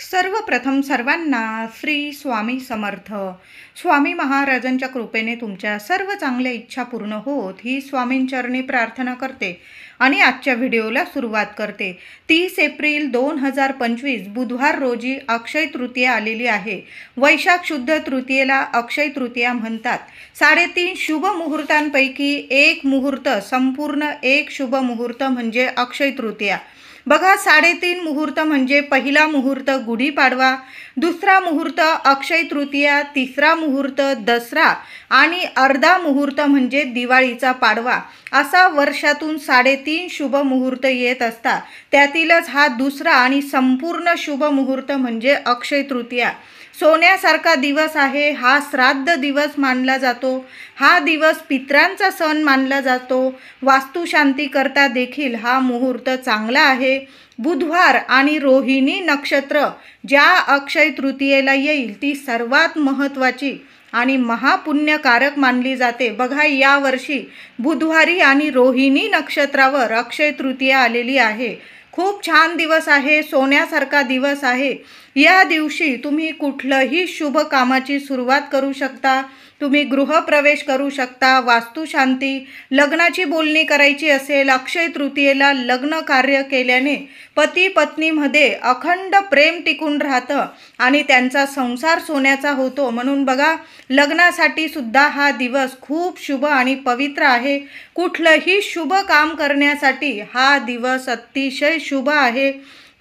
सर्वप्रथम सर्वांना श्री स्वामी समर्थ. स्वामी महाराजांच्या कृपेने तुमच्या सर्व चांगल्या इच्छा पूर्ण होत ही स्वामींचरणी प्रार्थना करते आणि आजच्या व्हिडिओला सुरुवात करते. 30 एप्रिल 2025 बुधवार रोजी अक्षय तृतीया आलेली आहे. वैशाख शुद्ध तृतीयेला अक्षय तृतीया म्हणतात. 3.5 शुभ मुहूर्तांपैकी एक मुहूर्त, संपूर्ण एक शुभ मुहूर्त म्हणजे अक्षय तृतीया. बघा, 3.5 मुहूर्त म्हणजे पहिला मुहूर्त गुढीपाडवा, दुसरा मुहूर्त अक्षय तृतीया, तिसरा मुहूर्त दसरा आणि अर्धा मुहूर्त म्हणजे दिवाळीचा पाडवा. असा वर्षातून 3.5 शुभ मुहूर्त येत असतात. त्यातीलच हा दुसरा आणि संपूर्ण शुभ मुहूर्त म्हणजे अक्षय तृतीया. सोन्यासारखा दिवस आहे. हा श्राद्ध दिवस मानला जातो. हा दिवस पितरांचा सण मानला जातो. वास्तुशांती करता देखील हा मुहूर्त चांगला आहे. बुधवार आणि रोहिणी नक्षत्र ज्या अक्षय तृतीयेला येईल ती सर्वात महत्त्वाची आणि महापुण्यकारक मानली जाते. बघा, यावर्षी बुधवारी आणि रोहिणी नक्षत्रावर अक्षय तृतीया आलेली आहे. खूप छान दिवस आहे. सोन्यासारखा दिवस आहे. या दिवशी तुम्ही कुठलंही शुभ कामाची सुरुवात करू शकता. तुम्ही गृहप्रवेश करू शकता, वास्तुशांती, लग्नाची बोलणी करायची असेल. अक्षय तृतीयेला लग्न कार्य केल्याने पती पत्नीमध्ये अखंड प्रेम टिकून राहतं आणि त्यांचा संसार सोन्याचा होतो. म्हणून बघा, लग्नासाठी सुद्धा हा दिवस खूप शुभ आणि पवित्र आहे. कुठलंही शुभ काम करण्यासाठी हा दिवस अतिशय शुभ आहे.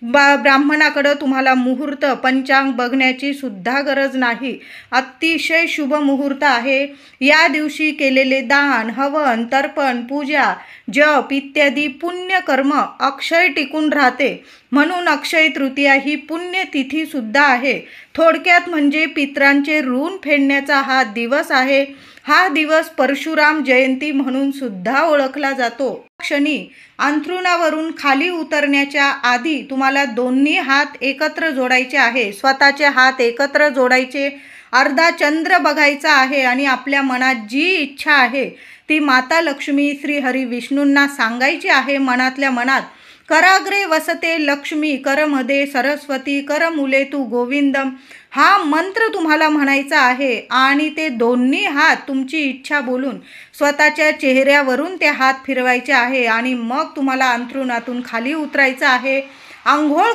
ब्राह्मणाकडं तुम्हाला मुहूर्त पंचांग बघण्याची सुद्धा गरज नाही. अतिशय शुभ मुहूर्त आहे. या दिवशी केलेले दान, हवन, तर्पण, पूजा, जप इत्यादी पुण्यकर्म अक्षय टिकून राहते. म्हणून अक्षय तृतीया ही पुण्यतिथी सुद्धा आहे. थोडक्यात म्हणजे पितरांचे ऋण फेडण्याचा हा दिवस आहे. हा दिवस परशुराम जयंती म्हणून सुद्धा ओळखला जातो. क्षणी अंथरुणावरून खाली उतरण्याच्या आधी तुम्हाला दोन्ही हात एकत्र जोडायचे आहे. स्वतःचे हात एकत्र जोडायचे. अर्धा चंद्र बघायचा आहे आणि आपल्या मनात जी इच्छा आहे ती माता लक्ष्मी श्री हरी विष्णूंना सांगायची आहे. मनातल्या मनात कराग्रे वसते लक्ष्मी, करमध्ये सरस्वती, करमुले तू गोविंदम हा मंत्र तुम्हाला म्हणायचा आहे आणि ते दोन्ही हात तुमची इच्छा बोलून स्वतःच्या चेहऱ्यावरून ते हात फिरवायचे आहे आणि मग तुम्हाला अंथरुणातून खाली उतरायचं आहे. आंघोळ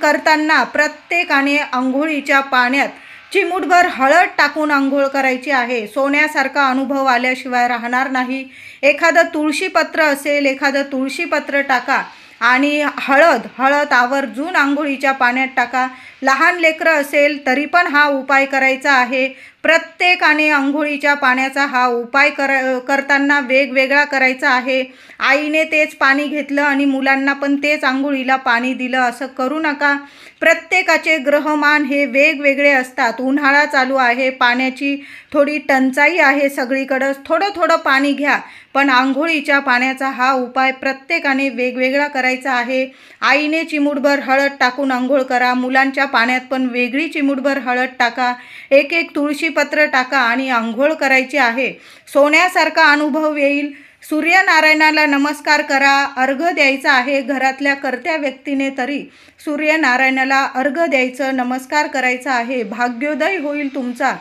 करताना प्रत्येकाने आंघोळीच्या पाण्यात चिमूटभर हळद टाकून आंघोळ करायची आहे. सोन्यासारखा अनुभव आल्याशिवाय राहणार नाही. एखादं तुळशीपत्र असेल, एखादं तुळशीपत्र टाका आणि हळद आवर्जून आंघोळीच्या पाण्यात टाका. लहान लेकरं असेल तरी पण हा उपाय करायचा आहे. प्रत्येकाने आंघोळीच्या पाण्याचा हा उपाय करताना वेगवेगळा करायचा आहे. आईने तेच पाणी घेतलं आणि मुलांना पण तेच आंघोळीला पाणी दिलं असं करू नका. प्रत्येकाचे ग्रहमान हे वेगवेगळे असतात. उन्हाळा चालू आहे, पाण्याची थोडी टंचाई आहे सगळीकडं. थोडं पाणी घ्या, पण आंघोळीच्या पाण्याचा हा उपाय प्रत्येकाने वेगवेगळा करायचा आहे. आईने चिमूटभर हळद टाकून आंघोळ करा. मुलांच्या पाण्यात पण वेगळी चिमूटभर हळद टाका. एक तुळशीपत्र टाका आणि आंघोळ करायची आहे. सोन्यासारखा अनुभव येईल. सूर्यनारायणाला नमस्कार करा. अर्घ्य द्यायचा आहे. घरातल्या कर्त्या व्यक्तीने तरी सूर्यनारायणाला अर्घ्य द्यायचं, नमस्कार करायचा आहे. भाग्योदय होईल तुमचा.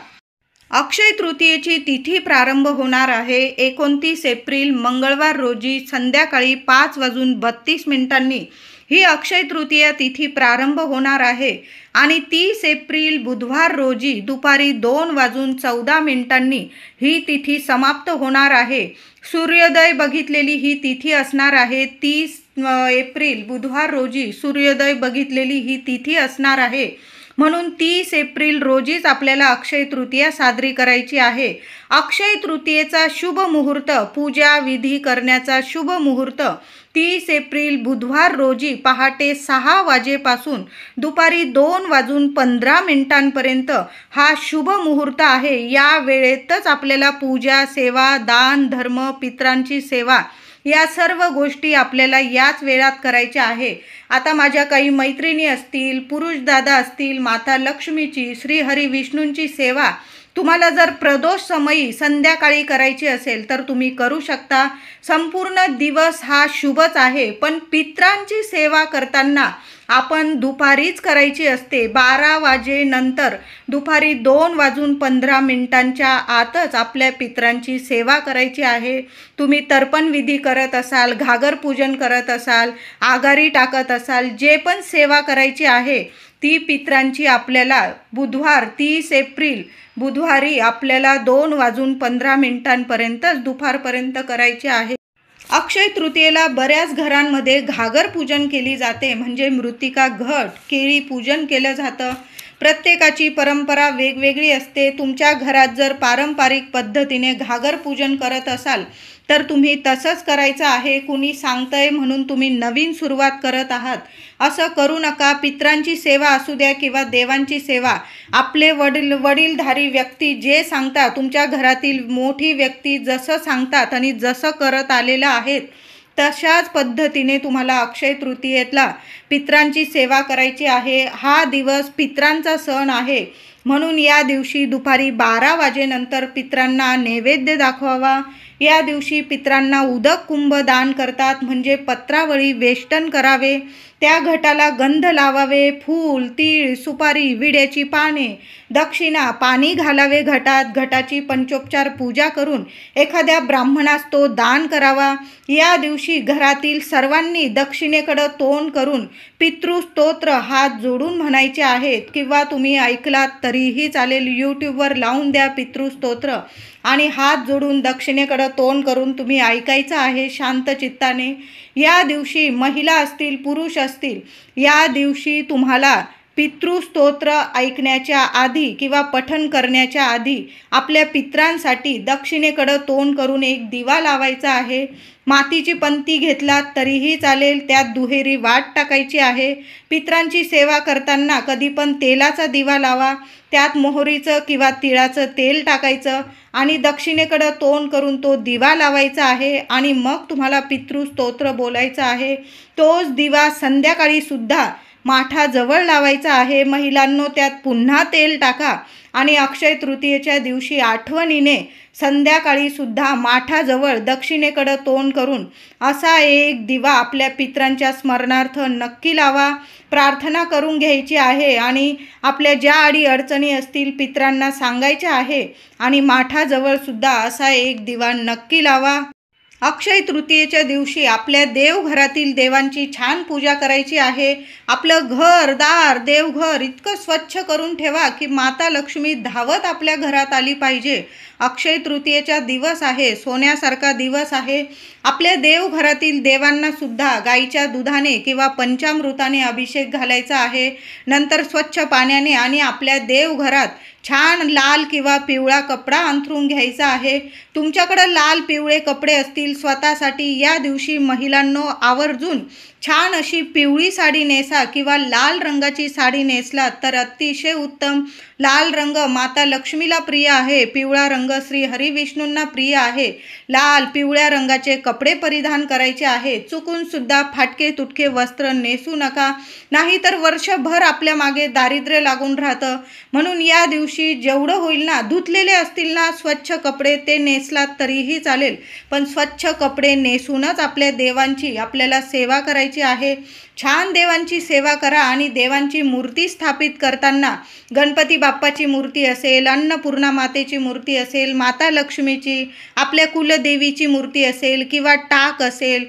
अक्षय तृतीयेची तिथी प्रारंभ होणार आहे 29 एप्रिल मंगळवार रोजी संध्याकाळी 5:32 ही अक्षय तृतीया तिथी प्रारंभ होणार आहे आणि 30 एप्रिल बुधवार रोजी दुपारी 2:14 ही तिथी समाप्त होणार आहे. सूर्योदय बघितलेली ही तिथी असणार आहे. 30 एप्रिल बुधवार रोजी सूर्योदय बघितलेली ही तिथी असणार आहे. म्हणून 30 एप्रिल रोजीच आपल्याला अक्षय तृतीया साजरी करायची आहे. अक्षय तृतीयेचा शुभ मुहूर्त, पूजा विधी करण्याचा शुभ मुहूर्त 30 एप्रिल बुधवार रोजी पहाटे 6 वाजेपासून दुपारी 2:15 हा शुभ मुहूर्त आहे. या वेळेतच आपल्याला पूजा, सेवा, दान, धर्म, पितरांची सेवा या सर्व गोष्टी आपल्याला याच वेळात करायच्या आहे. आता माझ्या काही मैत्रिणी असतील, पुरुष दादा असतील, माता लक्ष्मीची, श्री हरी विष्णूंची सेवा तुम्हाला जर प्रदोष समयी संध्याकाळी करायची असेल तर तुम्ही करू शकता. संपूर्ण दिवस हा शुभच आहे, पण पितरांची सेवा करताना आपण दुपारीच करायची असते. 12 वाजेनंतर दुपारी 2:15 आतच आपल्या पितरांची सेवा करायची आहे. तुम्ही तर्पण विधी करत असाल, घागर पूजन करत असाल, आघारी टाकत असाल, जे पण सेवा करायची आहे ती पितरांची आपल्याला बुधवार 30 एप्रिल बुधवारी आपल्याला 2:15 दुपारपर्यंत करायचे आहे. अक्षय तृतीयेला बऱ्याच घरांमध्ये घागर पूजन केली जाते, म्हणजे मृत्तिका घट केळी पूजन केलं जातं. प्रत्येकाची परंपरा वेगवेगळी असते. तुमच्या घरात जर पारंपरिक पद्धतीने घागर पूजन करत असाल तर तुम्ही तसंच करायचं आहे. कुणी सांगतंय म्हणून तुम्ही नवीन सुरुवात करत आहात असं करू नका. पितरांची सेवा असू द्या किंवा देवांची सेवा, आपले वडीलधारी व्यक्ती जे सांगतात, तुमच्या घरातील मोठी व्यक्ती जसं सांगतात आणि जसं करत आलेलं आहेत तशाच पद्धतीने तुम्हाला अक्षय तृतीयेला पितरांची सेवा करायची आहे. हा दिवस पितरांचा सण आहे, म्हणून या दिवशी दुपारी 12 वाजेनंतर पितरांना नैवेद्य दाखवावा. या दिवशी पितरांना उदक कुंभ दान करतात, म्हणजे पत्रावळी वेष्टन करावे. त्या घटाला गंध लावावे, फूल, तीळ, सुपारी, विड्याची पाने, दक्षिणा, पाणी घालावे घटात. घटाची पंचोपचार पूजा करून एखाद्या ब्राह्मणास तो दान करावा. या दिवशी घरातील सर्वांनी दक्षिणेकडं तोंड करून पितृस्तोत्र हात जोडून म्हणायचे आहेत, किंवा तुम्ही ऐकलात तरीही चालेल. यूट्यूबवर लावून द्या पितृस्तोत्र आणि हात जोडून दक्षिणेकडं तोंड करून तुम्ही ऐकायचं आहे शांत चित्ताने. या दिवशी महिला असतील, पुरुष असतील, या दिवशी तुम्हाला पितृस्तोत्र ऐकण्याच्या आधी किंवा पठण करण्याच्या आधी आपल्या पितरांसाठी दक्षिणेकडं तोंड करून एक दिवा लावायचा आहे. मातीची पंती घेतलात तरीही चालेल, त्यात दुहेरी वाट टाकायची आहे. पितरांची सेवा करताना कधी पण तेलाचा दिवा लावा, त्यात मोहरीचं किंवा तिळाचं तेल टाकायचं आणि दक्षिणेकडं तोंड करून तो दिवा लावायचा आहे आणि मग तुम्हाला पितृस्तोत्र बोलायचं आहे. तोच दिवा संध्याकाळी सुद्धा माठाजवळ लावायचा आहे. महिलांनो, त्यात पुन्हा तेल टाका आणि अक्षय तृतीयेच्या दिवशी आठवणीने संध्याकाळी सुद्धा माठाजवळ दक्षिणेकडं तोंड करून असा एक दिवा आपल्या पितरांच्या स्मरणार्थ नक्की लावा. प्रार्थना करून घ्यायची आहे आणि आपल्या ज्या अडीअडचणी असतील पितरांना सांगायच्या आहे आणि माठाजवळ सुद्धा असा एक दिवा नक्की लावा. अक्षय तृतीयेच्या दिवशी आपल्या देवघरातील देवांची छान पूजा करायची आहे. आपलं घर दार देवघर इतकं स्वच्छ करून ठेवा की माता लक्ष्मी धावत आपल्या घरात आली पाहिजे. अक्षय तृतीयेचा दिवस आहे, सोन्यासारखा दिवस आहे. आपल्या देवघरातील देवांना सुद्धा गाईच्या दुधाने किंवा पंचामृताने अभिषेक घालायचा आहे. नंतर स्वच्छ पाण्याने आणि आपल्या देवघरात छान लाल किंवा पिवळा कपडा अंथरून घ्यायचा आहे. तुमच्याकडे लाल पिवळे कपडे असतील स्वतःसाठी, या दिवशी महिलांनो आवर्जून छान अशी पिवळी साडी नेसा किंवा लाल रंगाची साडी नेसलात तर अतिशय उत्तम. लाल रंग माता लक्ष्मीला प्रिय आहे, पिवळा रंग श्री हरिविष्णूंना प्रिय आहे. लाल पिवळ्या रंगाचे कपडे परिधान करायचे आहे. चुकून सुद्धा फाटके तुटके वस्त्र नेसू नका, नाहीतर वर्षभर आपल्या मागे दारिद्र्य लागून राहतं. म्हणून या दिवशी जेवढं होईल ना, धुतलेले असतील ना स्वच्छ कपडे ते नेसलात तरीही चालेल, पण स्वच्छ कपडे नेसूनच आपल्या देवांची आपल्याला सेवा करायची आहे. छान देवांची सेवा करा आणि देवांची मूर्ती स्थापित करताना गणपती बाप्पाची मूर्ती असेल, अन्नपूर्णा मातेची मूर्ती असेल, माता लक्ष्मीची, आपल्या कुलदेवीची मूर्ती असेल किंवा टाक असेल,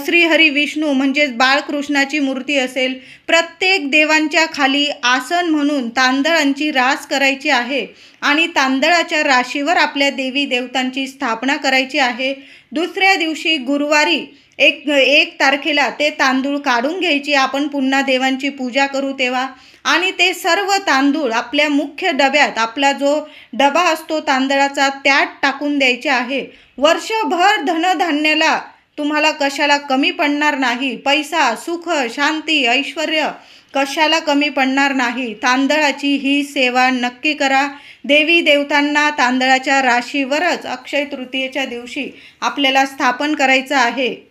श्रीहरी विष्णू म्हणजेच बाळकृष्णाची मूर्ती असेल, प्रत्येक देवांच्या खाली आसन म्हणून तांदळांची रास करायची आहे आणि तांदळाच्या राशीवर आपल्या देवी देवतांची स्थापना करायची आहे. दुसऱ्या दिवशी गुरुवारी एक तारखेला ते तांदूळ काढून घ्यायची, आपण पुन्हा देवांची पूजा करू तेव्हा, आणि ते सर्व तांदूळ आपल्या मुख्य डब्यात, आपला जो डबा असतो तांदळाचा त्यात टाकून द्यायचे आहे. वर्षभर धनधान्याला तुम्हाला कशाला कमी पडणार नाही. पैसा, सुख, शांती, ऐश्वर कशाला कमी पडणार नाही. तांदळाची ही सेवा नक्की करा. देवी देवतांना तांदळाच्या राशीवरच अक्षय तृतीयेच्या दिवशी आपल्याला स्थापन करायचं आहे.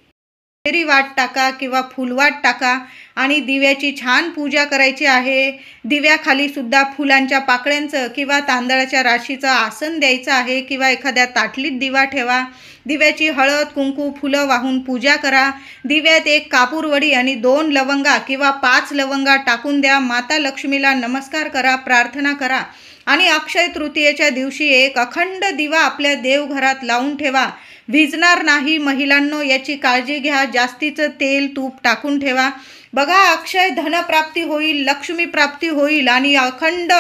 वाट टाका किंवा फुलवाट टाका आणि दिव्याची छान पूजा करायची आहे. दिव्याखाली सुद्धा फुलांच्या पाकळ्यांचं किंवा तांदळाच्या राशीचं आसन द्यायचं आहे किंवा एखाद्या ताटलीत दिवा ठेवा. दिव्याची हळद कुंकू फुलं वाहून पूजा करा. दिव्यात 1 कापूरवडी आणि 2 लवंगा किंवा 5 लवंगा टाकून द्या. माता लक्ष्मीला नमस्कार करा, प्रार्थना करा आणि अक्षय तृतीयेच्या दिवशी एक अखंड दिवा आपल्या देवघरात लावून ठेवा. विझणार नाही महिलांनो, याची काळजी घ्या. जास्तीचं तेल तूप टाकून ठेवा. बघा, अक्षय धनप्राप्ती होईल, लक्ष्मी प्राप्ती होईल आणि अखंड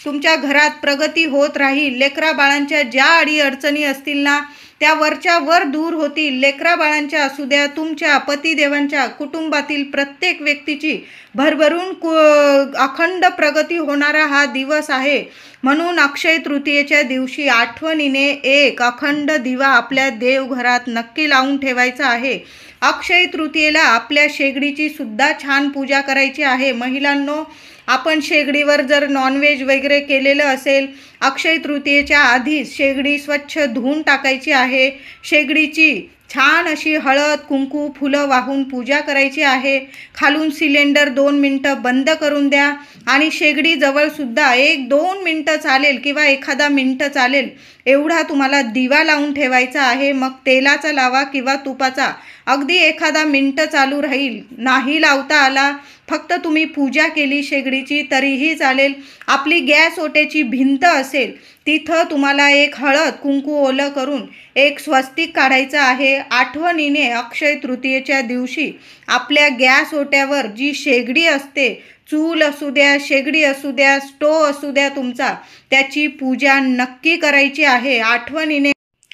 तुमच्या घरात प्रगती होत राहील. लेकरा बाळांच्या ज्या अडीअडचणी असतील ना, त्या वरच्या वर दूर होतील. लेकरा बाळांच्या असू द्या, तुमच्या पतिदेवांच्या, कुटुंबातील प्रत्येक व्यक्तीची भरभरून अखंड प्रगती होणारा हा दिवस आहे. म्हणून अक्षय तृतीयेच्या दिवशी आठवणीने एक अखंड दिवा आपल्या देवघरात नक्की लावून ठेवायचा आहे. अक्षय तृतीयेला आपल्या शेगडीची सुद्धा छान पूजा करायची आहे. महिलांनो, आपण शेगडीवर जर नॉनव्हेज वगैरे केलेलं असेल, अक्षय तृतीयेच्या आधीच शेगडी स्वच्छ धुवून टाकायची आहे. शेगडीची छान अशी हळद कुंकू फुलं वाहून पूजा करायची आहे. खालून सिलेंडर 2 मिनटं बंद करून द्या आणि शेगडीजवळ सुद्धा 1-2 मिनटं चालेल किंवा एखादा मिनटं चालेल एवढा तुम्हाला दिवा लावून ठेवायचा आहे. मग तेलाचा लावा किंवा तुपाचा, अगदी एखादा मिनटं चालू राहील. नाही लावता आला, फक्त तुम्ही पूजा केली शेगडीची तरीही चालेल. आपली गॅस ओट्याची भिंत असेल तिथं तुम्हाला एक हळद कुंकू ओलं करून एक स्वस्तिक काढायचं आहे. आठवणीने अक्षय तृतीयेच्या दिवशी आपल्या गॅस ओट्यावर जी शेगडी असते, चूल असू द्या, शेगडी असू द्या, स्टोव असू द्या तुमचा, त्याची पूजा नक्की करायची आहे. आठवणीने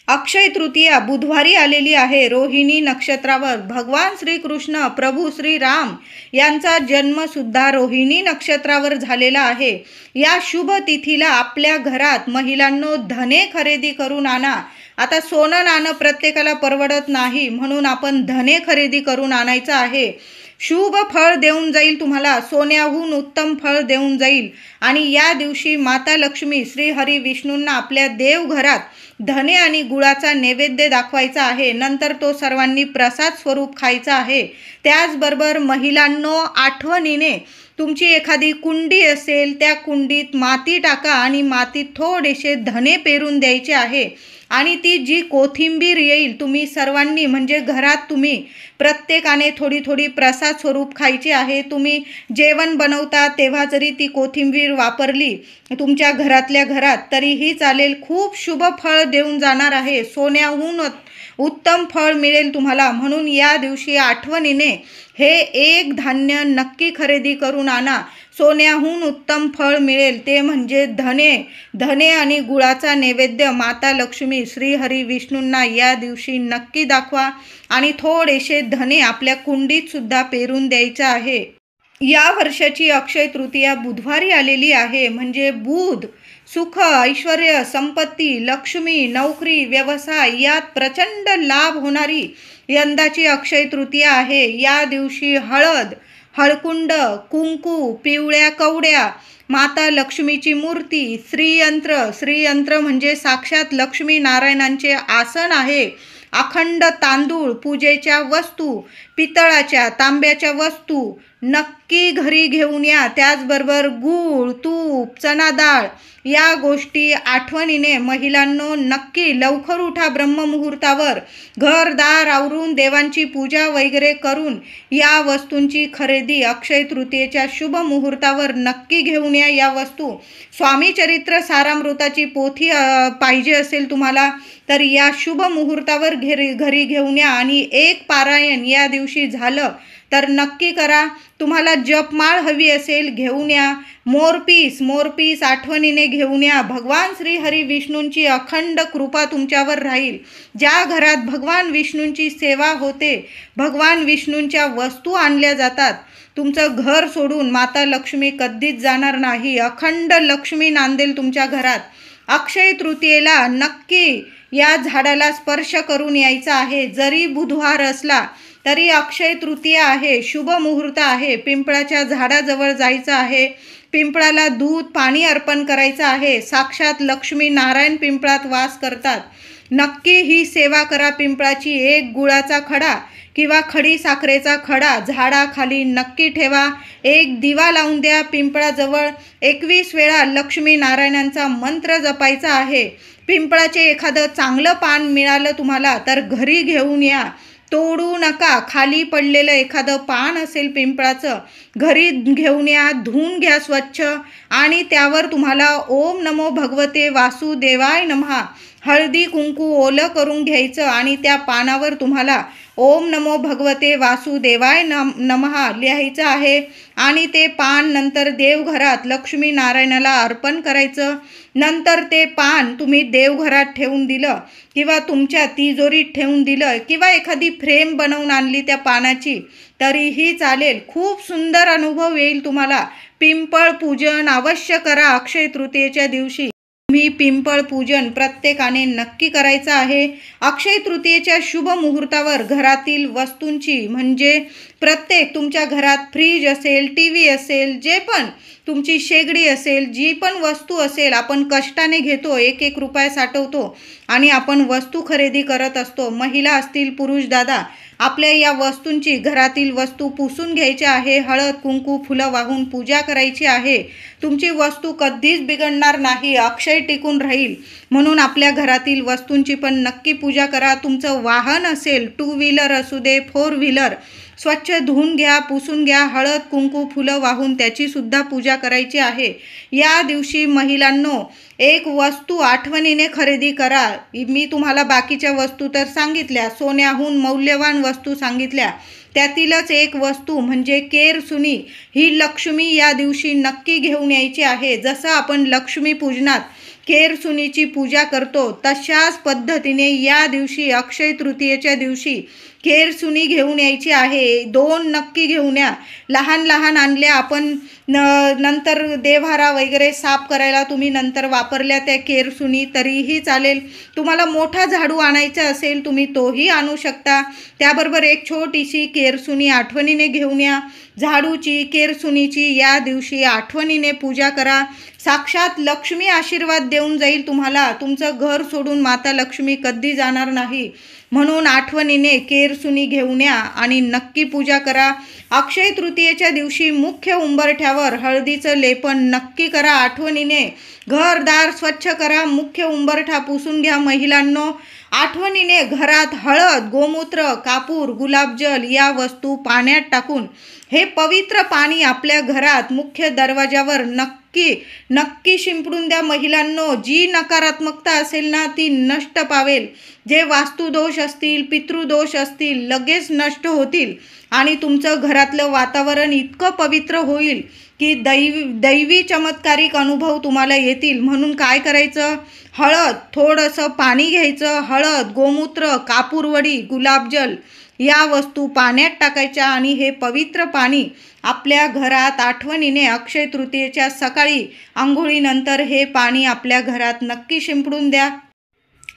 अक्षय तृतीया बुधवारी आलेली आहे. रोहिणी नक्षत्रावर भगवान श्रीकृष्ण प्रभू श्रीराम यांचा जन्मसुद्धा रोहिणी नक्षत्रावर झालेला आहे. या शुभ तिथीला आपल्या घरात महिलांनो धने खरेदी करून आणा. आता सोनं नाणं प्रत्येकाला परवडत नाही, म्हणून आपण धने खरेदी करून आणायचं आहे. शुभ फळ देऊन जाईल तुम्हाला, सोन्याहून उत्तम फळ देऊन जाईल. आणि या दिवशी माता लक्ष्मी श्री हरी विष्णूंना आपल्या देवघरात धने आणि गुळाचा नैवेद्य दाखवायचा आहे. नंतर तो सर्वांनी प्रसाद स्वरूप खायचा आहे. त्याचबरोबर महिलांनो, आठवणीने तुमची एखादी कुंडी असेल, त्या कुंडीत माती टाका आणि मातीत थोडेसे धने पेरून द्यायचे आहे. आणि ती जी कोथिंबीर येईल, तुम्ही सर्वांनी म्हणजे घरात तुम्ही प्रत्येकाने थोडी थोडी प्रसाद स्वरूप खायची आहे. तुम्ही जेवण बनवता तेव्हा जरी ती कोथिंबीर वापरली तुमच्या घरातल्या घरात तरीही चालेल. खूप शुभ फळ देऊन जाणार आहे. सोन्याहून उत्तम फळ मिळेल तुम्हाला. म्हणून या दिवशी आठवणीने हे एक धान्य नक्की खरेदी करून आणा. सोन्याहून उत्तम फळ मिळेल ते म्हणजे धने आणि गुळाचा नैवेद्य माता लक्ष्मी श्री हरी विष्णूंना या दिवशी नक्की दाखवा आणि थोडेसे धने आपल्या कुंडीत सुद्धा पेरून द्यायचं आहे. या वर्षाची अक्षय तृतीया बुधवारी आलेली आहे. म्हणजे बुध सुख ऐश्वर्य संपत्ती लक्ष्मी नोकरी व्यवसाय यात प्रचंड लाभ होणारी यंदाची अक्षय तृतीया आहे. या दिवशी हळकुंड कुंकू पिवळ्या कवड्या माता लक्ष्मीची मूर्ती श्रीयंत्र म्हणजे साक्षात लक्ष्मी नारायणांचे आसन आहे. अखंड तांदूळ पूजेच्या वस्तू पितळाच्या तांब्याच्या वस्तू नक्की घरी घेऊन या. त्याचबरोबर गूळ तूप चणा डाळ या गोष्टी आठवणीने महिलांनो नक्की लवकर उठा. ब्रह्ममुहूर्तावर घरदार आवरून देवांची पूजा वगैरे करून या वस्तूंची खरेदी अक्षय तृतीयेच्या शुभ मुहूर्तावर नक्की घेऊन या. या वस्तू स्वामी चरित्र सारामृताची पोथी पाहिजे असेल तुम्हाला तर या शुभ मुहूर्तावर घरी घेऊन या. आणि एक पारायण या दिवशी झालं तर नक्की करा. तुम्हाला जपमाळ हवी असेल घेऊन या. मोरपीस आठवणीने घेऊन या. भगवान श्री हरी विष्णूंची अखंड कृपा तुमच्यावर राहील. ज्या घरात भगवान विष्णूंची सेवा होते, भगवान विष्णूंच्या वस्तू आणल्या जातात, तुमचं घर सोडून माता लक्ष्मी कधीच जाणार नाही. अखंड लक्ष्मी नांदेल तुमच्या घरात. अक्षय तृतीयेला नक्की या झाडाला स्पर्श करून यायचा आहे. जरी बुधवार असला तरी अक्षय तृतीया आहे, शुभ मुहूर्त आहे. पिंपळाच्या झाडाजवळ जायचं आहे. पिंपळाला दूध पाणी अर्पण करायचं आहे. साक्षात लक्ष्मी नारायण पिंपळात वास करतात. नक्की ही सेवा करा पिंपळाची. एक गुळाचा खडा किंवा खडी साखरेचा खडा झाडाखाली नक्की ठेवा. एक दिवा लावून द्या पिंपळाजवळ. 21 वेळा लक्ष्मी नारायणांचा मंत्र जपायचा आहे. पिंपळाचे एखादं चांगलं पान मिळालं तुम्हाला तर घरी घेऊन या, तोडू नका. खाली पडलेलं एखादं पान असेल पिंपळाचं घरी घेऊन या, धुवून घ्या स्वच्छ आणि त्यावर तुम्हाला ओम नमो भगवते वासुदेवाय नमः हळदी कुंकू ओलं करून घ्यायचं आणि त्या पानावर तुम्हाला ओम नमो भगवते वासुदेवाय नमः लिहायचं आहे आणि ते पान नंतर देवघरात लक्ष्मी नारायणाला अर्पण करायचं. नंतर ते पान तुम्ही देवघरात ठेवून दिलं किंवा तुमच्या तिजोरीत ठेवून दिलं किंवा एखादी फ्रेम बनवून आणली त्या पानाची तरीही चालेल. खूप सुंदर अनुभव येईल तुम्हाला. पिंपळ पूजन अवश्य करा अक्षय तृतीयेच्या दिवशी. तुम्ही पिंपळ पूजन प्रत्येकाने नक्की करायचं आहे. अक्षय तृतीयेच्या शुभ मुहूर्तावर घरातील वस्तूंची म्हणजे प्रत्येक तुमच्या घरात फ्रीज असेल, TV असेल, जे पण तुमची शेगडी असेल, जी पण वस्तू असेल आपण कष्टाने घेतो, 1-1 रुपया साठवतो आणि आपण वस्तू खरेदी करत असतो. महिला असतील, पुरुष दादा, आपल्या या वस्तूंची घरातील वस्तू पुसून घ्यायच्या आहे. हळद कुंकू फुलं वाहून पूजा करायची आहे. तुमची वस्तू कधीच बिघडणार नाही, अक्षय टिकून राहील. म्हणून आपल्या घरातील वस्तूंची पण नक्की पूजा करा. तुमचं वाहन असेल, 2 व्हीलर असू दे, 4 व्हीलर, स्वच्छ धुवून घ्या, पुसून घ्या. हळद कुंकू फुलं वाहून त्याची सुद्धा पूजा करायची आहे. या दिवशी महिलांनो एक वस्तू आठवणीने खरेदी करा. मी तुम्हाला बाकीच्या वस्तू तर सांगितल्या, सोन्याहून मौल्यवान वस्तू सांगितल्या, त्यातीलच एक वस्तू म्हणजे केरसुनी. ही लक्ष्मी या दिवशी नक्की घेऊन यायची आहे. जसं आपण लक्ष्मी पूजनात केरसुनीची पूजा करतो तशाच पद्धतीने या दिवशी अक्षय तृतीयेच्या दिवशी केरसुनी घेऊन यायची आहे. 2 नक्की घेऊन या. लहान लहान आणल्या आपण नंतर देव्हारा वगैरे साफ करायला तुम्ही नंतर वापरल्या त्या केरसुनी तरीही चालेल. तुम्हाला मोठा झाडू आणायचा असेल तुम्ही तोही आणू शकता. त्याबरोबर एक छोटीशी केरसुनी आठवणीने घेऊन या. झाडूची केरसुनीची या दिवशी आठवणीने पूजा करा. साक्षात लक्ष्मी आशीर्वाद देऊन जाईल तुम्हाला. तुमचं घर सोडून माता लक्ष्मी कधी जाणार नाही. म्हणून आठवणीने केरसुनी घेऊन या आणि नक्की पूजा करा. अक्षय तृतीयेच्या दिवशी मुख्य उंबरठ्यावर हळदीचं लेपन नक्की करा. आठवणीने घरदार स्वच्छ करा. मुख्य उंबरठा पुसून घ्या महिलांनो. आठवणीने घरात हळद, गोमूत्र, कापूर, गुलाबजल या वस्तू पाण्यात टाकून हे पवित्र पाणी आपल्या घरात मुख्य दरवाजावर नक्की शिंपडून द्या महिलांनो. जी नकारात्मकता असेल ना ती नष्ट पावेल. जे वास्तुदोष असतील, पितृदोष असतील लगेच नष्ट होतील आणि तुमचं घरातलं वातावरण इतकं पवित्र होईल की दैवी चमत्कारिक अनुभव तुम्हाला येतील. म्हणून काय करायचं, हळद, थोडंसं पाणी घ्यायचं, हळद, गोमूत्र, कापूरवडी, गुलाबजल या वस्तू पाण्यात टाकायच्या आणि हे पवित्र पाणी आपल्या घरात आठवणीने अक्षय तृतीयेच्या सकाळी आंघोळीनंतर हे पाणी आपल्या घरात नक्की शिंपडून द्या.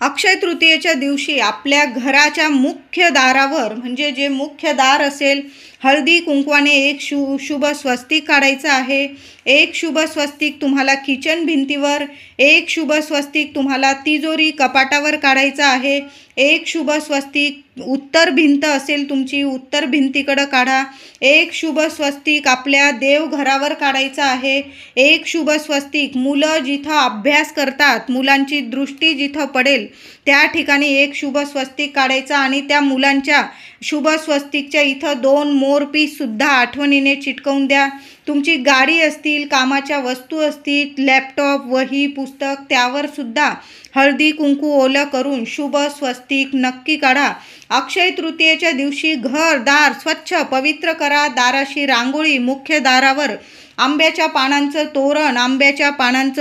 अक्षय तृतीयेच्या दिवशी आपल्या घराच्या मुख्य दारावर म्हणजे जे मुख्य दार असेल हळदी कुंकवाने एक शुभ स्वस्तिक काढायचं आहे. एक शुभ स्वस्तिक तुम्हाला किचन भिंतीवर, एक शुभ स्वस्तिक तुम्हाला तिजोरी कपाटावर काढायचं आहे. एक शुभ स्वस्तिक उत्तर भिंत असेल तुमची उत्तर भिंतीकडं काढा. एक शुभ स्वस्तिक आपल्या देवघरावर काढायचं आहे. एक शुभ स्वस्तिक मुलं जिथं अभ्यास करतात, मुलांची दृष्टी जिथं पडेल त्या ठिकाणी एक शुभ स्वस्तिक काढायचा आणि त्या मुलांच्या शुभ स्वस्तिकच्या इथं 2 मोरपीससुद्धा आठवणीने चिटकवून द्या. तुमची गाडी असतील, कामाच्या वस्तू असतील, लॅपटॉप, वही, पुस्तक त्यावर सुद्धा हळदी कुंकू ओलं करून शुभ स्वस्तिक नक्की काढा. अक्षय तृतीयेच्या दिवशी घर दार स्वच्छ पवित्र करा. दाराशी रांगोळी, मुख्य दारावर आंब्याच्या पानांचं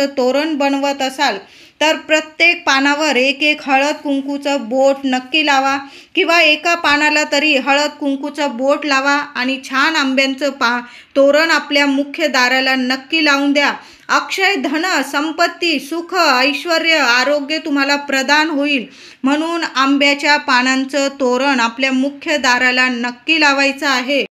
तोरण बनवत असाल तर प्रत्येक पानावर एक हळद कुंकूचं बोट नक्की लावा किंवा एका पानाला तरी हळद कुंकूचं बोट लावा आणि छान आंब्यांचं तोरण आपल्या मुख्य दाराला नक्की लावून द्या. अक्षय धन, संपत्ती, सुख, ऐश्वर, आरोग्य तुम्हाला प्रदान होईल. म्हणून आंब्याच्या पानांचं तोरण आपल्या मुख्य दाराला नक्की लावायचं आहे.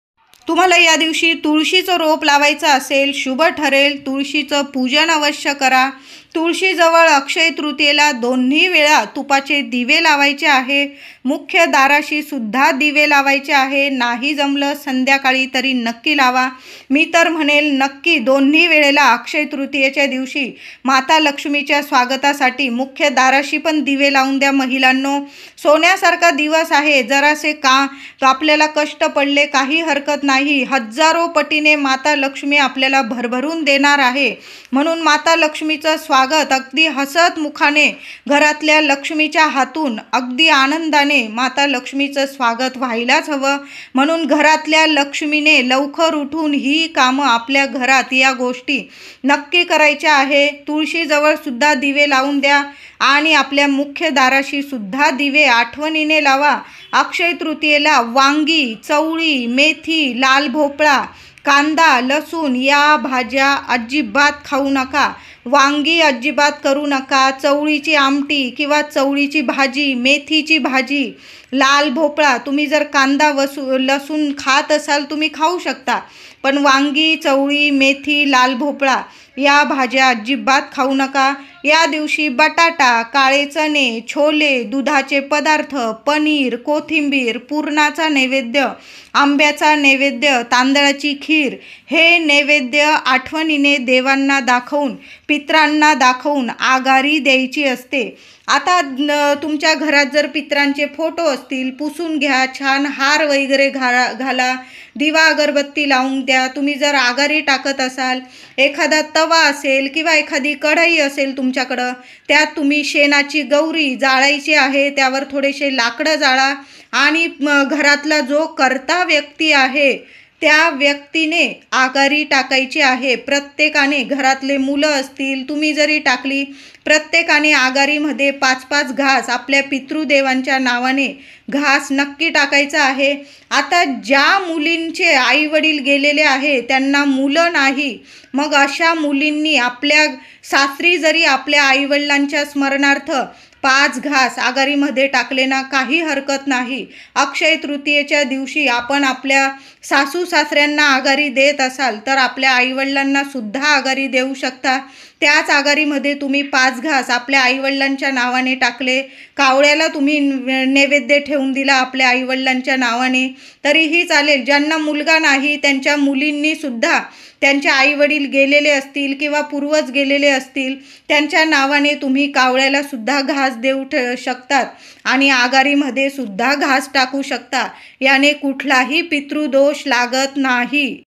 तुम्हाला या दिवशी तुळशीचं रोप लावायचं असेल, शुभ ठरेल. तुळशीचं पूजन अवश्य करा. तुळशीजवळ अक्षय तृतीयेला दोन्ही वेळा तुपाचे दिवे लावायचे आहे. मुख्य दाराशी सुद्धा दिवे लावायचे आहे. नाही जमलं संध्याकाळी तरी नक्की लावा. मी तर म्हणेल नक्की दोन्ही वेळेला अक्षय तृतीयेच्या दिवशी माता लक्ष्मीच्या स्वागतासाठी मुख्य दाराशी पण दिवे लावून द्या. महिलांनो, सोन्यासारखा दिवस आहे. जरासे आपल्याला कष्ट पडले काही हरकत नाही. हजारो पटीने माता लक्ष्मी आपल्याला भरभरून देणार आहे. म्हणून माता लक्ष्मीचं स्वागत अगदी हसत मुखाने घरातल्या लक्ष्मीच्या हातून अगदी आनंदाने माता लक्ष्मीचं स्वागत व्हायलाच हवं. म्हणून घरातल्या लक्ष्मीने लवकर उठून ही कामं आपल्या घरात या गोष्टी नक्की करायच्या आहे. तुळशीजवळ सुद्धा दिवे लावून द्या आणि आपल्या मुख्य दाराशी सुद्धा दिवे आठवणीने लावा. अक्षय तृतीयेला वांगी, चवळी, मेथी, लाल भोपळा, कांदा, लसूण या भाज्या अजिबात खाऊ नका. वांगी अजिबात करू नका. चवळीची आमटी किंवा चवळीची भाजी, मेथीची भाजी, लाल भोपळा, तुम्ही जर कांदा लसूण खात असाल तुम्ही खाऊ शकता, पण वांगी, चवळी, मेथी, लाल भोपळा या भाज्या अजिबात खाऊ नका. या दिवशी बटाटा, काळे चणे, छोले, दुधाचे पदार्थ, पनीर, कोथिंबीर, पुरणाचा नैवेद्य, आंब्याचा नैवेद्य, तांदळाची खीर हे नैवेद्य आठवणीने देवांना दाखवून, पितरांना दाखवून आगारी द्यायची असते. आता तुमच्या घरात जर पितरांचे फोटो असतील, पुसून घ्या, छान हार वगैरे घाला, दिवा अगरबत्ती लावून द्या. तुम्ही जर आगारी टाकत असाल, एखादा तवा असेल किंवा एखादी कढई असेल तुमच्याकडं, त्यात तुम्ही शेणाची गौरी जाळायची आहे. त्यावर थोडेसे लाकडं जाळा आणि घरातला जो कर्ता व्यक्ती आहे त्या व्यक्तीने आगारी टाकायची आहे. प्रत्येकाने, घरातले मुलं असतील, तुम्ही जरी टाकली, प्रत्येकाने आगारीमध्ये 5-5 घास आपल्या पितृदेवांच्या नावाने घास नक्की टाकायचा आहे. आता ज्या मुलींचे आई वडील गेलेले आहे त्यांना मुलं नाही, मग अशा मुलींनी आपल्या सासरी जरी आपल्या आईवडिलांच्या स्मरणार्थ 5 घास आगारीमध्ये टाकले ना, काही हरकत नाही. अक्षय तृतीयेच्या दिवशी आपण आपल्या सासू सासऱ्यांना आगारी देत असाल तर आपल्या आईवडिलांना सुद्धा आगारी देऊ शकता. त्याच आगारीमध्ये तुम्ही 5 घास आपल्या आईवडिलांच्या नावाने टाकले, कावळ्याला तुम्ही नैवेद्य ठेवून दिला आपल्या आईवडिलांच्या नावाने तरीही चालेल. ज्यांना मुलगा नाही त्यांच्या मुलींनी सुद्धा त्यांचे आईवडील गेलेले असतील किंवा पूर्वज गेलेले असतील त्यांच्या नावाने तुम्ही कावळ्याला सुद्धा घास देऊ शकतात आणि आगारीमध्ये सुद्धा घास टाकू शकता. याने कुठलाही पितृदोष लागत नाही.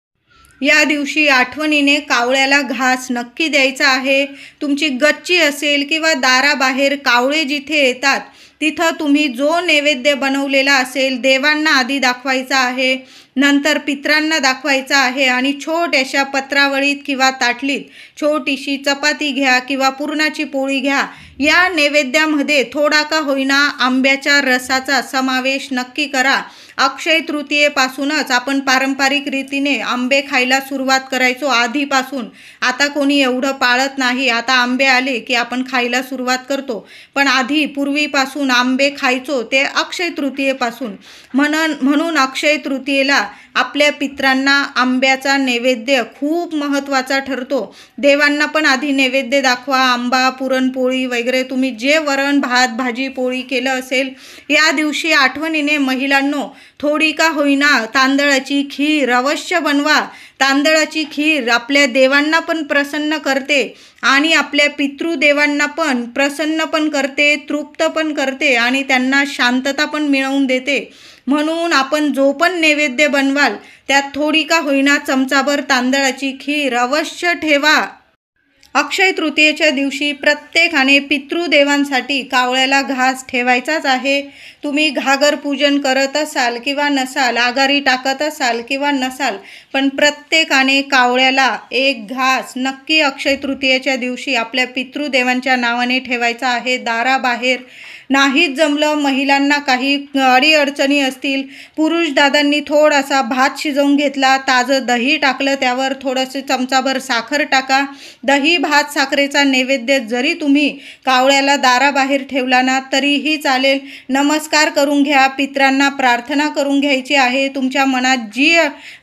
या दिवशी आठवणीने कावळ्याला घास नक्की द्यायचा आहे. तुमची गच्ची असेल किंवा दाराबाहेर कावळे जिथे येतात तिथं तुम्ही जो नैवेद्य बनवलेला असेल देवांना आधी दाखवायचा आहे, नंतर पितरांना दाखवायचा आहे आणि छोट्याशा पत्रावळीत किंवा ताटलीत छोटीशी चपाती घ्या किंवा पुरणाची पोळी घ्या. या नैवेद्यामध्ये थोडा का होईना आंब्याच्या रसाचा समावेश नक्की करा. अक्षय तृतीयेपासूनच आपण पारंपरिक रीतीने आंबे खायला सुरुवात करायचो आधीपासून. आता कोणी एवढं पाळत नाही. आता आंबे आले की आपण खायला सुरुवात करतो, पण आधी पूर्वीपासून आंबे खायचो ते अक्षय तृतीयेपासून. म्हणून अक्षय तृतीयेला आपल्या पितरांना आंब्याचा नैवेद्य खूप महत्त्वाचा ठरतो. देवांना पण आधी नैवेद्य दाखवा. आंबा, पुरणपोळी वगैरे तुम्ही जे वरण भात भाजी पोळी केलं असेल या दिवशी आठवणीने महिलांनो थोडी का होईना तांदळाची खीर अवश्य बनवा. तांदळाची खीर आपल्या देवांना पण प्रसन्न करते आणि आपल्या पितृदेवांना पण प्रसन्न पण करते, तृप्त पण करते आणि त्यांना शांतता पण मिळवून देते. म्हणून आपण जो पण नैवेद्य बनवाल त्यात थोडी का होईना चमचाभर तांदळाची खीर अवश्य ठेवा. अक्षय तृतीयेच्या दिवशी प्रत्येकाने पितृदेवांसाठी कावळ्याला घास ठेवायचाच आहे. तुम्ही घागर पूजन करत असाल किंवा नसाल, आगारी टाकत असाल किंवा नसाल, पण प्रत्येकाने कावळ्याला एक घास नक्की अक्षय तृतीयेच्या दिवशी आपल्या पितृदेवांच्या नावाने ठेवायचा आहे. दाराबाहेर नाहीच जमलं, महिलांना काही अडीअडचणी असतील, पुरुष दादांनी थोडासा भात शिजवून घेतला, ताजं दही टाकलं, त्यावर थोडंसं चमचाभर साखर टाका. दही भात साखरेचा नैवेद्य जरी तुम्ही कावळ्याला दाराबाहेर ठेवला ना तरीही चालेल. नमस्कार करून घ्या, पितरांना प्रार्थना करून घ्यायची आहे. तुमच्या मनात जी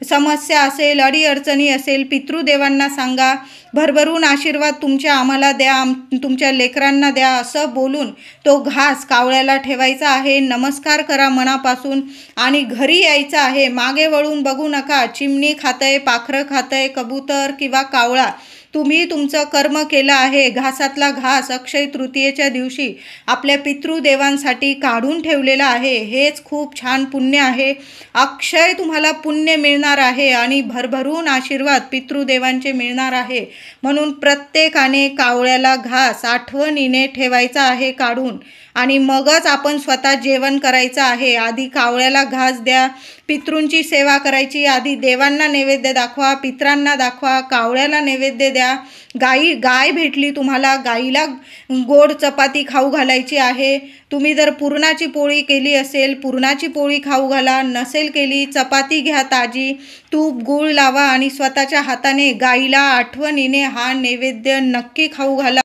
समस्या असेल, अडीअडचणी असेल, पितृदेवांना सांगा. भरभरून आशीर्वाद तुमच्या आम्हाला द्या, तुमच्या लेकरांना द्या असं बोलून तो घास कावळ्याला ठेवायचा आहे. नमस्कार करा मनापासून आणि घरी यायचं आहे. मागे वळून बघू नका. चिमणी खातंय, पाखरं खातंय, कबूतर किंवा कावळा, तुम्ही तुमचं कर्म केलं आहे. घासातला घास अक्षय तृतीयेच्या दिवशी आपल्या पितृदेवांसाठी काढून ठेवलेला आहे. हेच खूप छान पुण्य आहे. अक्षय तुम्हाला पुण्य मिळणार आहे आणि भरभरून आशीर्वाद पितृदेवांचे मिळणार आहे. म्हणून प्रत्येकाने कावळ्याला घास आठवणीने ठेवायचा आहे काढून आणि मगच आपण स्वतः जेवण करायचं आहे. आधी कावळ्याला घास द्या, पितृंची सेवा करायची. आधी देवांना नैवेद्य दाखवा, पितरांना दाखवा, कावळ्याला नैवेद्य द्या. गाय भेटली तुम्हाला, गाईला गोड चपाती खाऊ घालायची आहे. तुम्ही जर पुरणाची पोळी केली असेल, पुरणाची पोळी खाऊ घाला. नसेल केली, चपाती घ्या ताजी, तूप गूळ लावा आणि स्वतःच्या हाताने गाईला आठवणीने हा नैवेद्य नक्की खाऊ घाला.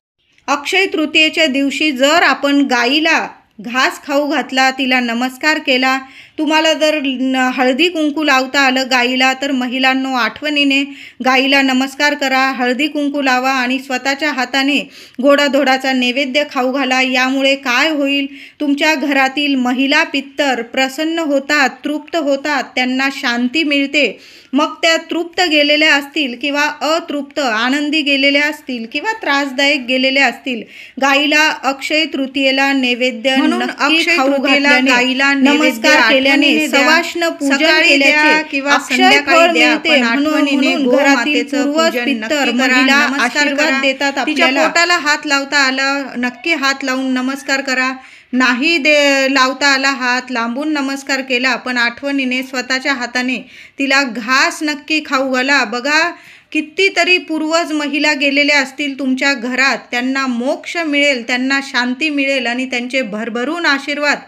अक्षय तृतीयेच्या दिवशी जर आपण गाईला घास खाऊ घातला, तिला नमस्कार केला, तुम्हाला जर हळदी कुंकू लावता आलं गाईला, तर महिलांनो आठवणीने गाईला नमस्कार करा, हळदी कुंकू लावा आणि स्वतःच्या हाताने गोडाधोडाचा नैवेद्य खाऊ घाला. यामुळे काय होईल, तुमच्या घरातील महिला पितर प्रसन्न होतात, तृप्त होतात, त्यांना शांती मिळते. मग त्या तृप्त गेलेल्या असतील किंवा अतृप्त आनंदी गेलेल्या असतील किंवा त्रासदायक गेलेल्या असतील, गाईला अक्षय तृतीयेला नैवेद्य नक्की खाऊ घातल्याने, गाईला नमस्कार केल्याने, सवाष्ण पूजन केल्याने किंवा अक्षय फळ मिळते. म्हणून घरातील पूर्वज पितर महिला आशीर्वाद देतात आपल्याला. पोटाला हात लावता आला, नक्की हात लावून नमस्कार करा. नाही लावता आला हात, लांबून नमस्कार केला, पण आठवणीने स्वतःच्या हाताने तिला घास नक्की खाऊ घाला. बघा, कितीतरी पूर्वज महिला गेलेल्या असतील तुमच्या घरात, त्यांना मोक्ष मिळेल, त्यांना शांती मिळेल आणि त्यांचे भरभरून आशीर्वाद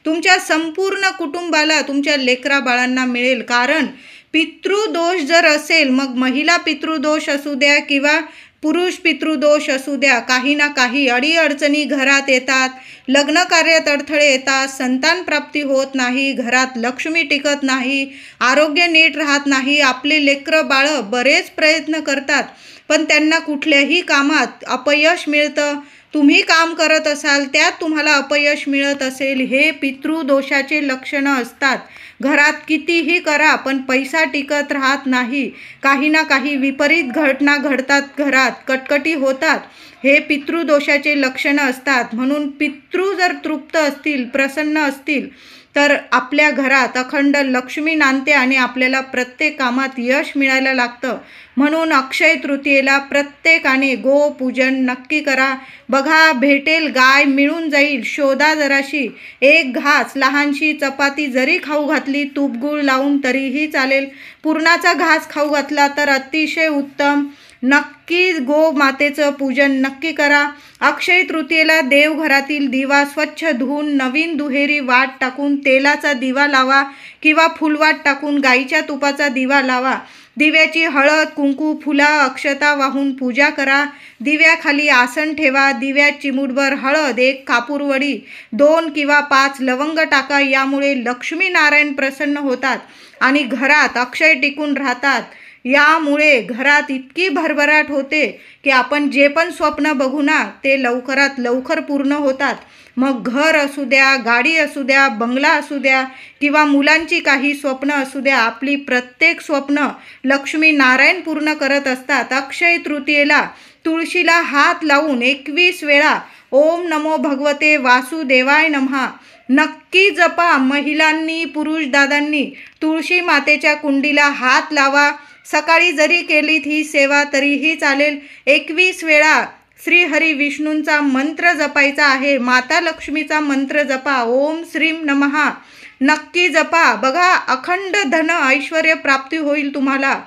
तुमच्या संपूर्ण कुटुंबाला, तुमच्या लेकरा बाळांना मिळेल. कारण पितृदोष जर असेल, मग महिला पितृदोष असू द्या किंवा पुरुष पितृदोष असू द्या, काही ना काही अडीअडचणी घरात येतात, लग्न कार्यात अडथळे येतात, संतान प्राप्ती होत नाही, घरात लक्ष्मी टिकत नाही, आरोग्य नीट राहत नाही. आपले लेकरं बाळं बरेच प्रयत्न करतात, पण त्यांना कुठल्याही कामात अपयश मिळतं. तुम्ही काम करत असाल, त्यात तुम्हाला अपयश मिळत असेल, हे पितृदोषाचे लक्षणं असतात. घरात कितीही करा, पण पैसा टिकत राहत नाही. काही ना काही विपरीत घटना घडतात, घरात कटकटी होतात, हे पितृदोषाचे लक्षणं असतात. म्हणून पितृ जर तृप्त असतील, प्रसन्न असतील, तर आपल्या घरात अखंड लक्ष्मी नांदते आणि आपल्याला प्रत्येक कामात यश मिळायला लागतं. म्हणून अक्षय तृतीयेला प्रत्येकाने गोपूजन नक्की करा. बघा, भेटेल गाय मिळून जाईल, शोधा जराशी. एक घास लहानशी चपाती जरी खाऊ घातली, तूप गूळ लावून तरीही चालेल. पुरणाचा घास खाऊ घातला तर अतिशय उत्तम. नक्की गो मातेचं पूजन नक्की करा. अक्षय तृतीयेला देवघरातील दिवा स्वच्छ धुवून नवीन दुहेरी वाट टाकून तेलाचा दिवा लावा किंवा फुलवाट टाकून गाईच्या तुपाचा दिवा लावा. दिव्याची हळद, कुंकू, फुला, अक्षता वाहून पूजा करा. दिव्याखाली आसन ठेवा. दिव्यात चिमूटभर हळद, 1 कापूरवडी, 2 किंवा 5 लवंग टाका. यामुळे लक्ष्मी नारायण प्रसन्न होतात आणि घरात अक्षय टिकून राहतात. यामुळे घरात इतकी भरभराट होते की आपण जे पण स्वप्न बघू ना, ते लवकरात लवकर पूर्ण होतात. मग घर असू द्या, गाडी असू द्या, बंगला असू द्या किंवा मुलांची काही स्वप्न असू द्या, आपली प्रत्येक स्वप्न लक्ष्मी नारायण पूर्ण करत असतात. अक्षय तृतीयेला तुळशीला हात लावून 21 वेळा ओम नमो भगवते वासुदेवाय नमः नक्की जपा. महिलांनी, पुरुष दादांनी तुळशी मातेच्या कुंडीला हात लावा. सकाळी जरी केलीत ही सेवा तरीही चालेल. 21 वेळा श्री हरी विष्णूंचा मंत्र जपायचा आहे. माता लक्ष्मीचा मंत्र जपा. ओम श्रीम नमः नक्की जपा. बघा, अखंड धन ऐश्वर्य प्राप्ती होईल तुम्हाला.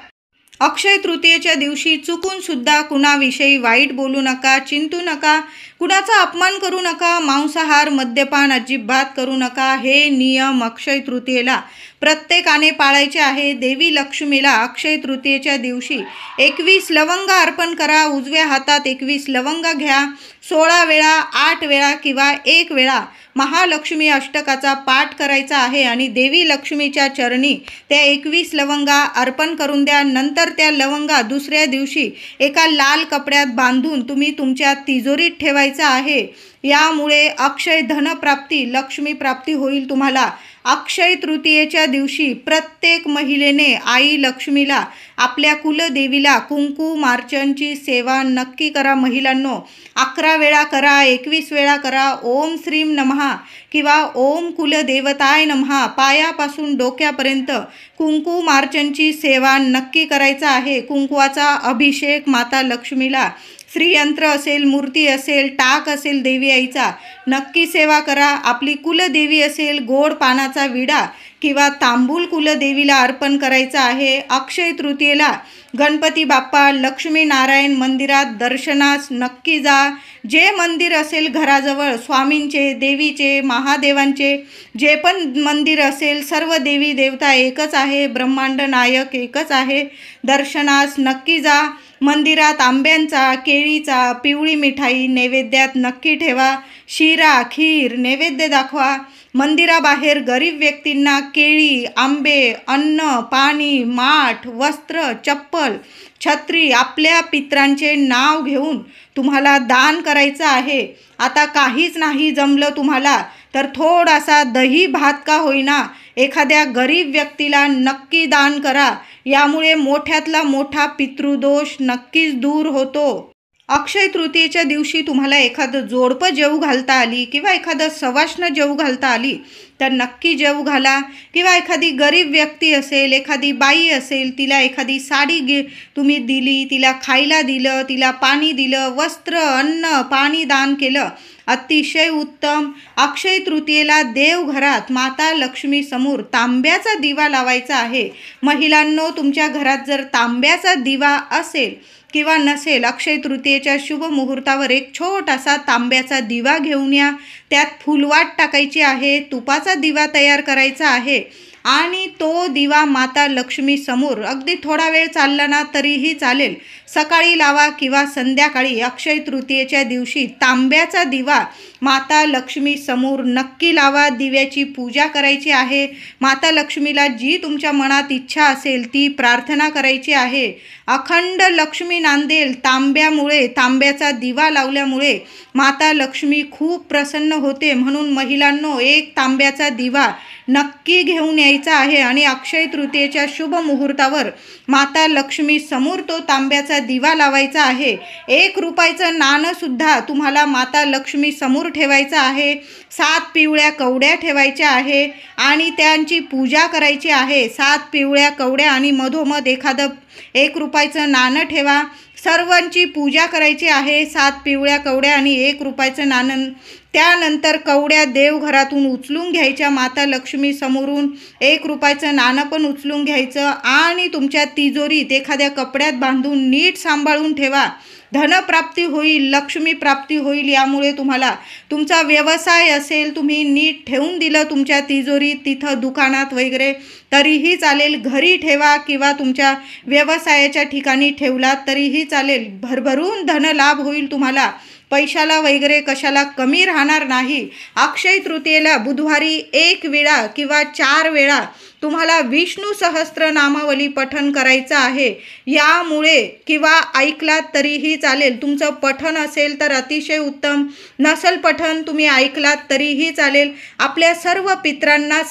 अक्षय तृतीयेच्या दिवशी चुकून सुद्धा कुणाविषयी वाईट बोलू नका, चिंतू नका. कुणाचा अपमान करू नका, मांसाहार मद्यपान अजिबात करू नका. हे नियम अक्षय तृतीयेला प्रत्येकाने पाळायचे आहे. देवी लक्ष्मीला अक्षय तृतीयेच्या दिवशी 21 लवंग अर्पण करा. उजव्या हातात 21 लवंग घ्या. 16 वेळा, 8 वेळा किंवा 1 वेळा महालक्ष्मी अष्टकाचा पाठ करायचा आहे आणि देवी लक्ष्मीच्या चरणी त्या 21 लवंगा अर्पण करून द्या. नंतर त्या लवंगा दुसऱ्या दिवशी एका लाल कपड्यात बांधून तुम्ही तुमच्या तिजोरीत ठेवायचा आहे. यामुळे अक्षय धनप्राप्ती, लक्ष्मी प्राप्ती होईल तुम्हाला. अक्षय तृतीयेच्या दिवशी प्रत्येक महिलेने आई लक्ष्मीला, आपल्या कुलदेवीला कुंकुमार्चनची सेवा नक्की करा. महिलांनो, 11 वेळा करा, 21 वेळा करा. ओम श्रीम नमः किंवा ओम कुलदेवताय नमः पायापासून डोक्यापर्यंत कुंकुमार्चनची सेवा नक्की करायचा आहे. कुंकुवाचा अभिषेक माता लक्ष्मीला, श्रीयंत्र असेल, मूर्ती असेल, टाक असेल देवी आईचा, नक्की सेवा करा. आपली कुलदेवी असेल, गोड पानाचा विडा किंवा तांबूल कुलदेवीला अर्पण करायचा आहे. अक्षय तृतीयेला गणपती बाप्पा, लक्ष्मी नारायण मंदिरात दर्शनास नक्की जा. जे मंदिर असेल घराजवळ, स्वामींचे, देवीचे, महादेवांचे जे पण मंदिर असेल, सर्व देवी देवता एकच आहे, ब्रह्मांड नायक एकच आहे. दर्शनास नक्की जा. मंदिरात आंब्यांचा, केळीचा, पिवळी मिठाई नैवेद्यात नक्की ठेवा. शिरा, खीर नैवेद्य दाखवा. मंदिराबाहेर गरीब व्यक्तींना केळी, आंबे, अन्न, पाणी, माठ, वस्त्र, चप्पल, छत्री आपल्या पितरांचे नाव घेऊन तुम्हाला दान करायचं आहे. आता काहीच नाही जमलं तुम्हाला तर थोडासा दही भात का होईना एखाद्या गरीब व्यक्तीला नक्की दान करा. यामुळे मोठ्यातला मोठा पितृदोष नक्कीच दूर होतो. अक्षय तृतीयेच्या दिवशी तुम्हाला एखादं जोडपं जेवू घालता आली किंवा एखादं सवाष्ण जेवू घालता आली तर नक्की जेवू घाला. किंवा एखादी गरीब व्यक्ती असेल, एखादी बाई असेल, तिला एखादी साडी तुम्ही दिली, तिला खायला दिलं, तिला पाणी दिलं, वस्त्र, अन्न, पाणी दान केलं, अतिशय उत्तम. अक्षय तृतीयेला देवघरात माता लक्ष्मी समोर तांब्याचा दिवा लावायचा आहे. महिलांनो, तुमच्या घरात जर तांब्याचा दिवा असेल किंवा नसेल, अक्षय तृतीयेच्या शुभ मुहूर्तावर एक छोटासा तांब्याचा दिवा घेऊन या. त्यात फुलवाट टाकायची आहे, तुपाचा दिवा तयार करायचा आहे आणि तो दिवा माता लक्ष्मी समोर अगदी थोडा वेळ चालला ना तरीही चालेल. सकाळी लावा किंवा संध्याकाळी अक्षय तृतीयेच्या दिवशी तांब्याचा दिवा माता लक्ष्मी समोर नक्की लावा. दिव्याची पूजा करायची आहे. माता लक्ष्मीला जी तुमच्या मनात इच्छा असेल ती प्रार्थना करायची आहे. अखंड लक्ष्मी नांदेल. तांब्यामुळे, तांब्याचा दिवा लावल्यामुळे माता लक्ष्मी खूप प्रसन्न होते. म्हणून महिलांनो, एक तांब्याचा दिवा नक्की घेऊन यायचा आहे आणि अक्षय तृतीयेच्या शुभ मुहूर्तावर माता लक्ष्मी समोर तो तांब्याचा दिवा लावायचा आहे. 1 रुपयाचं नाणंसुद्धा तुम्हाला माता लक्ष्मी समोर ठेवायचं आहे. 7 पिवळ्या कवड्या ठेवायच्या आहे आणि त्यांची पूजा करायची आहे. 7 पिवळ्या कवड्या आणि मधोमध एखादं 1 रुपयाचं नाणं ठेवा. सर्वांची पूजा करायची आहे. 7 पिवळ्या कवड्या आणि 1 रुपयाचं नाणं. त्यानंतर कवड्या देवघरातून उचलून घ्यायच्या माता लक्ष्मी समोरून. 1 रुपयाचं नाणं पण उचलून घ्यायचं आणि तुमच्या तिजोरीत एखाद्या कपड्यात बांधून नीट सांभाळून ठेवा. धनप्राप्ती होईल, लक्ष्मी प्राप्ती होईल. यामुळे तुम्हाला तुमचा व्यवसाय असेल, तुम्ही नीट ठेवून दिलं तुमच्या तिजोरीत, तिथं दुकानात वगैरे तरीही चालेल. घरी ठेवा किंवा तुमच्या व्यवसायाच्या ठिकाणी ठेवलात तरीही चालेल. भरभरून धनलाभ होईल तुम्हाला. पैशाला वगैरे कशाला कमी राहणार नाही. अक्षय तृतीयेला बुधवारी 1 वेळा किंवा 4 वेळा तुम्हाला विष्णू सहस्त्रनामावली पठण करायचं आहे. यामुळे किंवा ऐकलात तरीही चालेल. तुमचं पठण असेल तर अतिशय उत्तम, नसल पठण तुम्ही ऐकलात तरीही चालेल. आपल्या सर्व पितरांना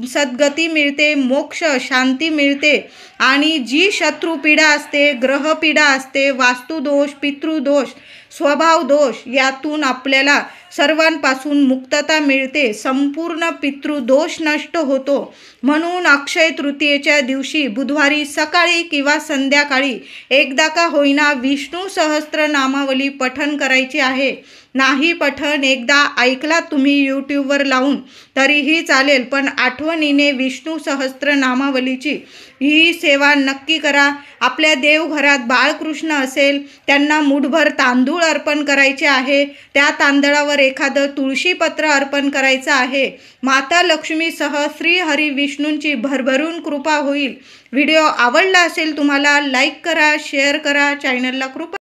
सद्गती मिळते, मोक्ष, शांती मिळते आणि जी शत्रुपीडा असते, ग्रहपीडा असते, वास्तुदोष, पितृदोष, स्वभाव दोष यातून आपल्याला सर्वांपासून मुक्तता मिळते. संपूर्ण पितृदोष नष्ट होतो. म्हणून अक्षय तृतीयेच्या दिवशी बुधवारी सकाळी किंवा संध्याकाळी एकदा का होईना विष्णू सहस्त्रनामावली पठण करायची आहे. नाही पठण एकदा ऐकला तुम्ही यूट्यूबवर लावून तरीही चालेल, पण आठवणीने विष्णू सहस्त्रनामावलीची ही सेवा नक्की करा. आपल्या देवघरात बाळकृष्ण असेल त्यांना मुठभर तांदूळ अर्पण करायचे आहे. त्या तांदळावर एखादं तुळशीपत्र अर्पण करायचं आहे. माता लक्ष्मीसह श्री हरी विष्णूंची भरभरून कृपा होईल. व्हिडिओ आवडला असेल तुम्हाला लाईक करा, शेअर करा, चॅनलला कृपा